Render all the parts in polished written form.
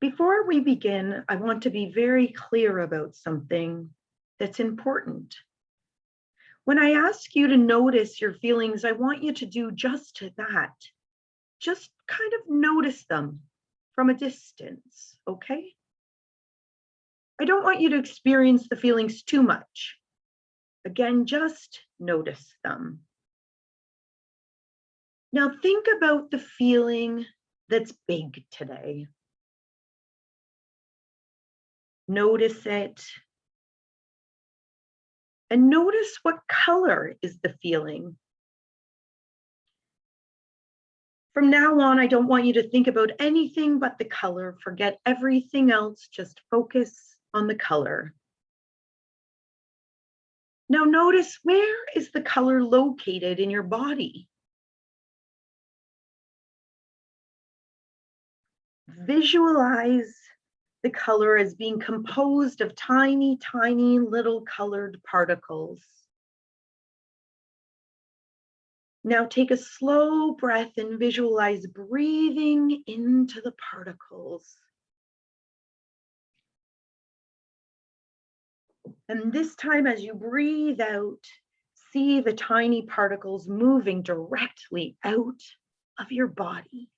Before we begin, I want to be very clear about something that's important. When I ask you to notice your feelings, I want you to do just that. Just kind of notice them from a distance, okay? I don't want you to experience the feelings too much. Again, just notice them. Now think about the feeling that's big today. Notice it. And notice what color is the feeling. From now on, I don't want you to think about anything but the color. Forget everything else. Just focus on the color. Now notice, where is the color located in your body? Visualize the color as being composed of tiny, tiny little colored particles. Now take a slow breath and visualize breathing into the particles. And this time, as you breathe out, see the tiny particles moving directly out of your body.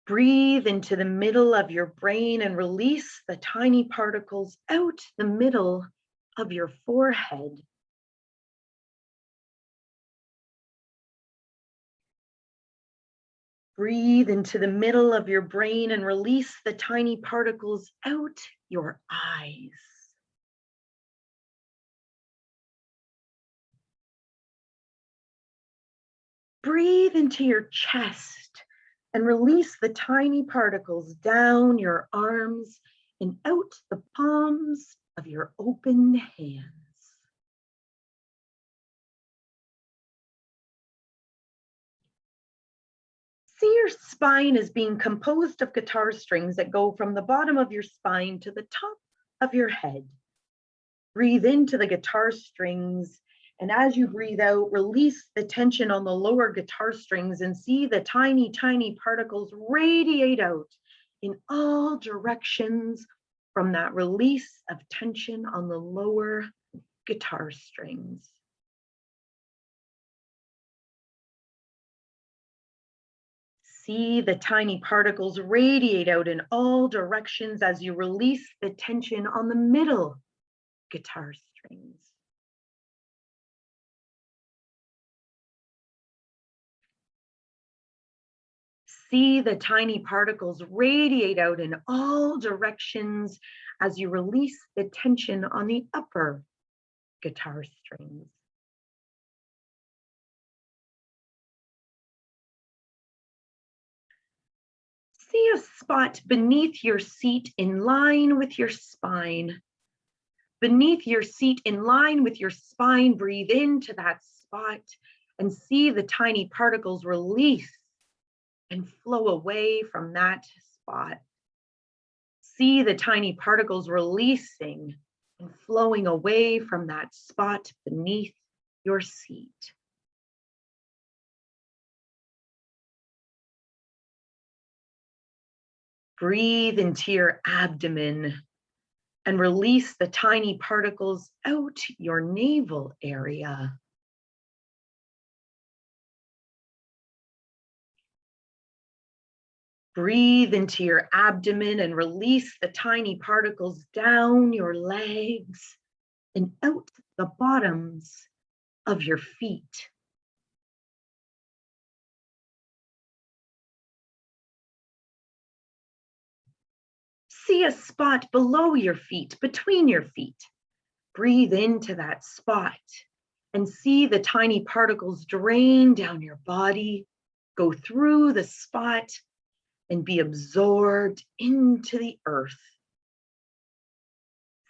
Breathe into the middle of your brain and release the tiny particles out the middle of your forehead. Breathe into the middle of your brain and release the tiny particles out your eyes. Breathe into your chest and release the tiny particles down your arms and out the palms of your open hands. See your spine as being composed of guitar strings that go from the bottom of your spine to the top of your head. Breathe into the guitar strings, and as you breathe out, release the tension on the lower guitar strings and see the tiny, tiny particles radiate out in all directions from that release of tension on the lower guitar strings. See the tiny particles radiate out in all directions as you release the tension on the middle guitar strings. See the tiny particles radiate out in all directions as you release the tension on the upper guitar strings. See a spot beneath your seat in line with your spine. Beneath your seat in line with your spine, breathe into that spot and see the tiny particles release and flow away from that spot. See the tiny particles releasing and flowing away from that spot beneath your seat. Breathe into your abdomen and release the tiny particles out your navel area. Breathe into your abdomen and release the tiny particles down your legs and out the bottoms of your feet. See a spot below your feet, between your feet. Breathe into that spot and see the tiny particles drain down your body, go through the spot, and be absorbed into the earth.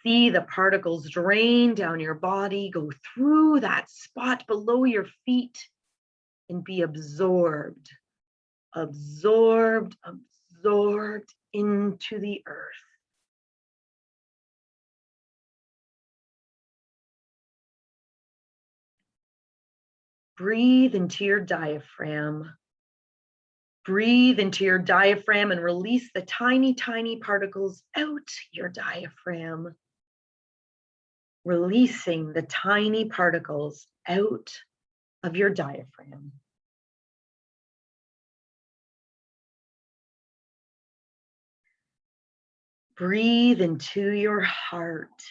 See the particles drain down your body, go through that spot below your feet, and be absorbed, absorbed, absorbed into the earth. Breathe into your diaphragm. Breathe into your diaphragm and release the tiny, tiny particles out your diaphragm. Releasing the tiny particles out of your diaphragm. Breathe into your heart.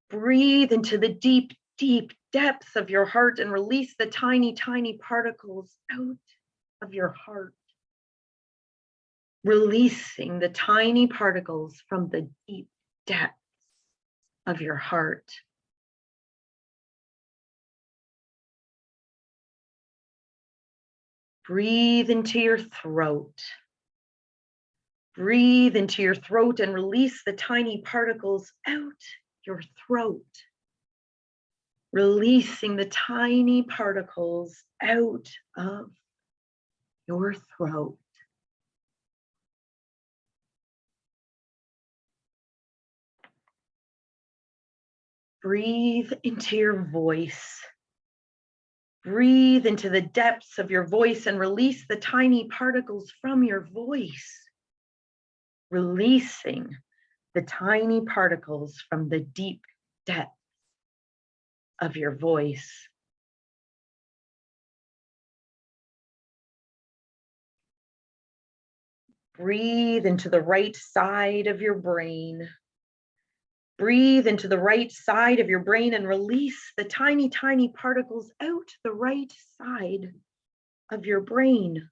Breathe into the deep, deep depths of your heart and release the tiny, tiny particles out of your heart. Releasing the tiny particles from the deep depths of your heart. Breathe into your throat. Breathe into your throat and release the tiny particles out your throat. Releasing the tiny particles out of your throat. Breathe into your voice. Breathe into the depths of your voice and release the tiny particles from your voice. Releasing the tiny particles from the deep depths of your voice. Breathe into the right side of your brain. Breathe into the right side of your brain and release the tiny, tiny particles out the right side of your brain.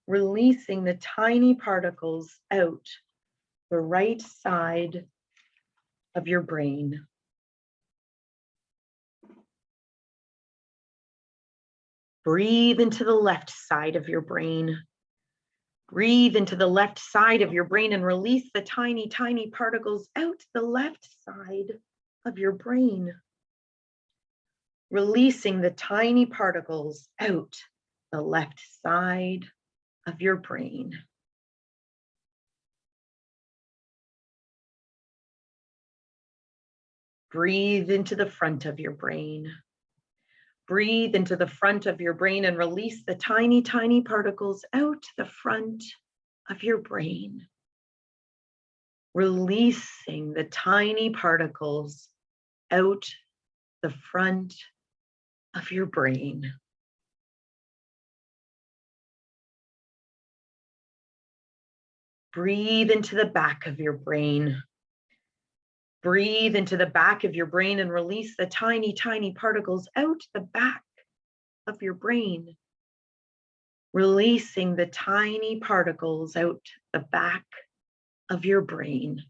Releasing the tiny particles out the right side of your brain. Breathe into the left side of your brain. Breathe into the left side of your brain and release the tiny, tiny particles out the left side of your brain. Releasing the tiny particles out the left side of your brain. Breathe into the front of your brain. Breathe into the front of your brain and release the tiny, tiny particles out the front of your brain. Releasing the tiny particles out the front of your brain. Breathe into the back of your brain. Breathe into the back of your brain and release the tiny, tiny particles out the back of your brain. Releasing the tiny particles out the back of your brain.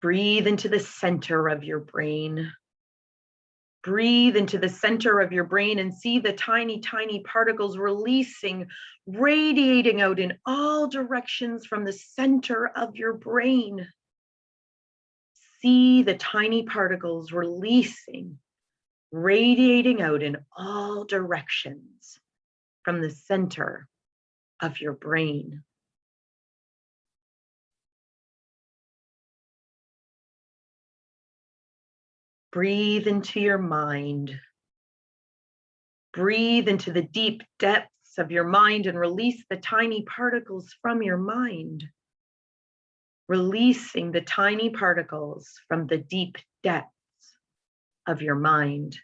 Breathe into the center of your brain. Breathe into the center of your brain and see the tiny, tiny particles releasing, radiating out in all directions from the center of your brain. See the tiny particles releasing, radiating out in all directions from the center of your brain. Breathe into your mind. Breathe into the deep depths of your mind and release the tiny particles from your mind. Releasing the tiny particles from the deep depths of your mind.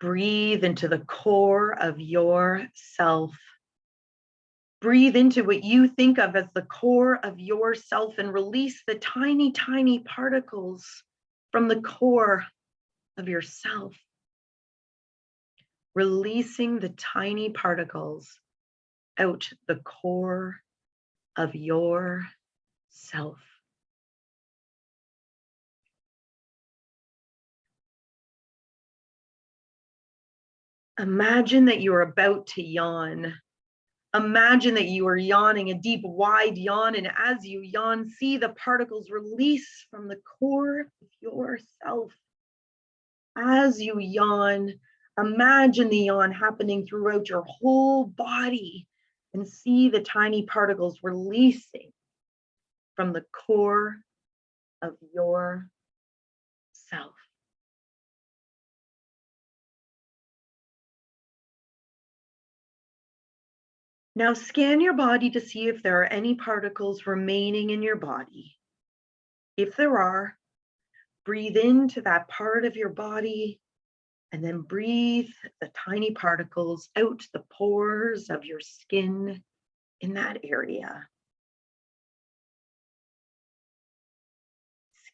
Breathe into the core of yourself. Breathe into what you think of as the core of yourself and release the tiny, tiny particles from the core of yourself. Releasing the tiny particles out the core of yourself. Imagine that you are about to yawn. Imagine that you are yawning a deep, wide yawn, and as you yawn, see the particles release from the core of yourself. As you yawn, imagine the yawn happening throughout your whole body and see the tiny particles releasing from the core of your self. Now scan your body to see if there are any particles remaining in your body. If there are, breathe into that part of your body and then breathe the tiny particles out the pores of your skin in that area.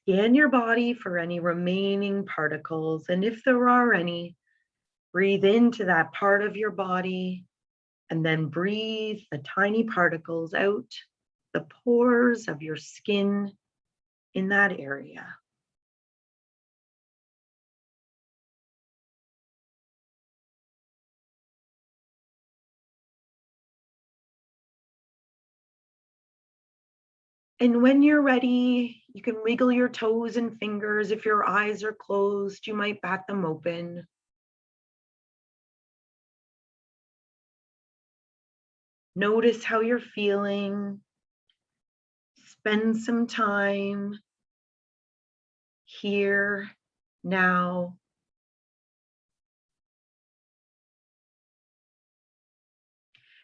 Scan your body for any remaining particles, and if there are any, breathe into that part of your body and then breathe the tiny particles out the pores of your skin in that area. And when you're ready, you can wiggle your toes and fingers. If your eyes are closed, you might bat them open. Notice how you're feeling. Spend some time here, now.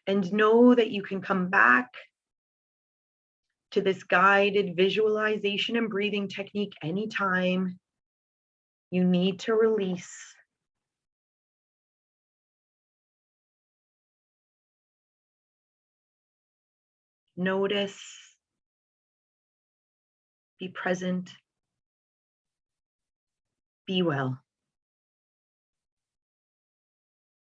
And know that you can come back to this guided visualization and breathing technique anytime you need to release. Notice, be present, be well.